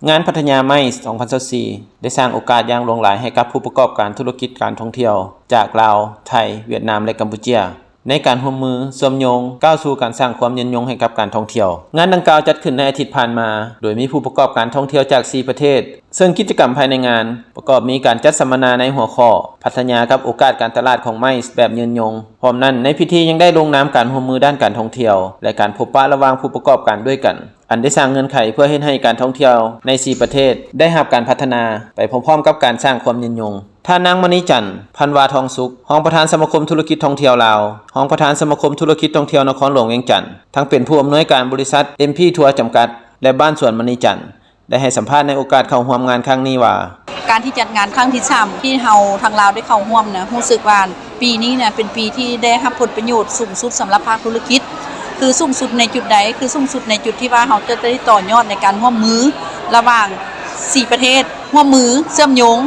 งานพัทยาไม้ 2024 ได้สร้างโอกาสอย่างหลากหลายให้กับผู้ประกอบการธุรกิจการท่องเที่ยวจากลาวไทยเวียดนามและกัมพูชาในการร่วมมือเชื่อมโยงก้าวสู่การสร้างความยืนยงให้กับการท่องเที่ยวงานดังกล่าวจัดขึ้นในอาทิตย์ผ่านมาโดยมีผู้ประกอบการท่องเที่ยวจาก 4 ประเทศซึ่งกิจกรรมภายในงานประกอบมีการจัดสัมมนาในหัวข้อพัทยากับโอกาสการตลาดของไม้แบบยืนยงพร้อมนั้นในพิธียังได้ลงนามการร่วมมือด้านการท่องเที่ยวและการพบปะระหว่างผู้ประกอบการด้วยกันอันได้สร้างเงื่อนไขเพื่อให้การท่องเที่ยวใน 4 ประเทศได้รับการพัฒนาไปพร้อมๆกับการสร้างความยืนยงท่านนางมณีจันทร์พันวาทองสุขรองประธานสมาคมธุรกิจท่องเที่ยวลาวรองประธานสมาคมธุรกิจท่องเที่ยวนครหลวงเวียงจันทร์ทั้งเป็นผู้อำนวยการบริษัท MP ทัวร์จำกัดและบ้านสวนมณีจันทร์ได้ให้สัมภาษณ์ในโอกาสเข้าร่วมงานครั้งนี้ว่าการที่จัดงานครั้งที่3ที่เฮาทางลาวได้เข้าร่วมนะรู้สึกว่าปีนี้นะเป็นปีที่ได้รับผลประโยชน์สูงสุดสำหรับภาคธุรกิจคือสูงสุดในจุดใดคือสูงสุดในจุดที่ว่าเฮาจะได้ต่อยอดในการร่วมมือระหว่าง4ประเทศร่วมมือเชื่อมโยง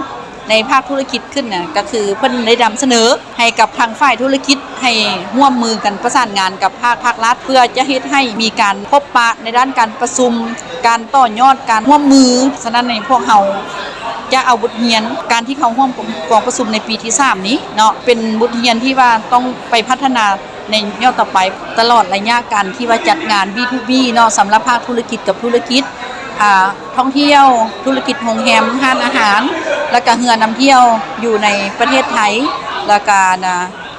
ในภาคธุรกิจขึ้นน่ะก็คือเพิ่นได้นำเสนอให้กับทางฝ่ายธุรกิจให้ร่วมมือกันประสานงานกับภาครัฐเพื่อจะเฮ็ดให้มีการพบปะในด้านการประชุมการต่อยอดการร่วมมือฉะนั้นในพวกเฮาจะเอาบทเรียนการที่เขาร่วมกองประชุมในปีที่3นี้เนาะเป็นบทเรียนที่ว่าต้องไปพัฒนาในยอดต่อไปตลอดระยะการที่ว่าจัดงาน B2B เนาะสำหรับภาคธุรกิจกับธุรกิจท่องเที่ยวธุรกิจโรงแรมร้านอาหารแล้วก็เรือนำเที่ยวอยู่ในประเทศไทยแล้วก็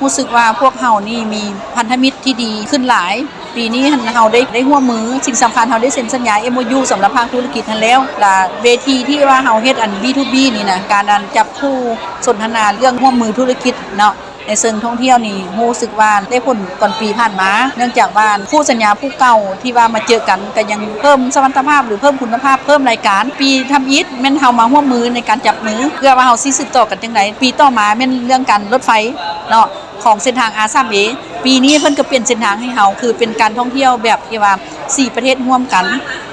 รู้สึกว่าพวกเฮานี่มีพันธมิตรที่ดีขึ้นหลายปีนี้เฮาได้ร่วมมือสิ่งสำคัญเฮาได้เซ็นสัญญา MOU สำหรับภาคธุรกิจนั้นแล้วและเวทีที่ว่าเฮาเฮ็ดอัน B2B นี่นะการจับคู่สนทนาเรื่องร่วมมือธุรกิจเนาะในเชิงท่องเที่ยวนี่รู้สึกว่าได้ผลก่อนปีผ่านมาเนื่องจากว่าคู่สัญญาผู้เก่าที่ว่ามาเจอกันก็ยังเพิ่มสมรรถภาพหรือเพิ่มคุณภาพเพิ่มรายการปีทำอีทแม่นเฮามาร่วมมือในการจับมือเพื่อว่าเฮาสิสืบต่อกันจังได๋ปีต่อมาแม่นเรื่องการรถไฟเนาะของเส้นทาง A3A ปีนี้เพิ่นก็เปลี่ยนเส้นทางให้เฮาคือเป็นการท่องเที่ยวแบบที่ว่า4ประเทศร่วมกัน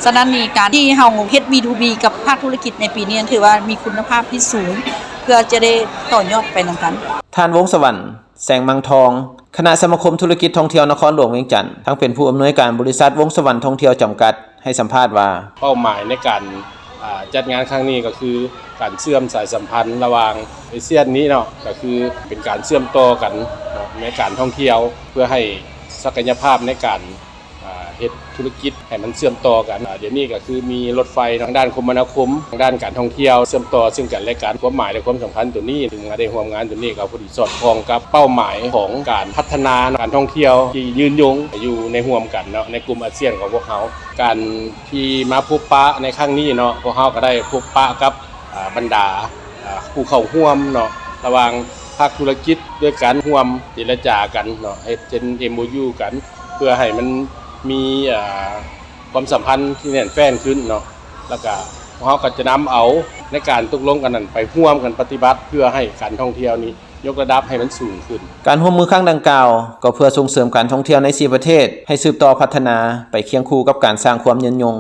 ฉะนั้นนี่การที่เฮาเฮ็ด B2B กับภาคธุรกิจในปีนี้ถือว่ามีคุณภาพที่สูงเพื่อจะได้ต่อยอดไปนำกันท่านวงสวรรค์แสงมังทองคณะสมาคมธุรกิจท่องเที่ยวนครหลวงเวียงจันทร์ทั้งเป็นผู้อำนวยการบริษัทวงสวรรค์ท่องเที่ยวจำกัดให้สัมภาษณ์ว่าเป้าหมายในการจัดงานครั้งนี้ก็คือการเชื่อมสายสัมพันธ์ระหว่างอาเซียนนี้เนาะก็คือเป็นการเชื่อมต่อกันในการท่องเที่ยวเพื่อให้ศักยภาพในการเฮ็ดธุรกิจให้มันเชื่อมต่อกันเดี๋ยวนี้ก็คือมีรถไฟทางด้านคมนาคมทางด้านการท่องเที่ยวเชื่อมต่อซึ่งกันและกันความหมายและความสำคัญตัวนี้ถึงได้ร่วมงานตัวนี้ก็พอดีสอดคล้องกับเป้าหมายของการพัฒนาการท่องเที่ยวที่ยืนยงอยู่ในร่วมกันเนาะในกลุ่มอาเซียนของพวกเขาการที่มาพบปะในครั้งนี้เนาะพวกเขาก็ได้พบปะกับบรรดาผู้เข้าร่วมเนาะระหว่างภาคธุรกิจด้วยกันร่วมเจรจากันเนาะให้เป็น MOU กันเพื่อให้มันมีความสัมพันธ์ที่แน่นแฟ้นขึ้นเนาะแล้วก็เขาก็จะนำเอาในการตกลงกันนั้นไปร่วมกันปฏิบัติเพื่อให้การท่องเที่ยวนี้ยกระดับให้มันสูงขึ้นการร่วมมือครั้งดังกล่าวก็เพื่อส่งเสริมการท่องเที่ยวใน4ประเทศให้สืบต่อพัฒนาไปเคียงคู่กับการสร้างความยืนยง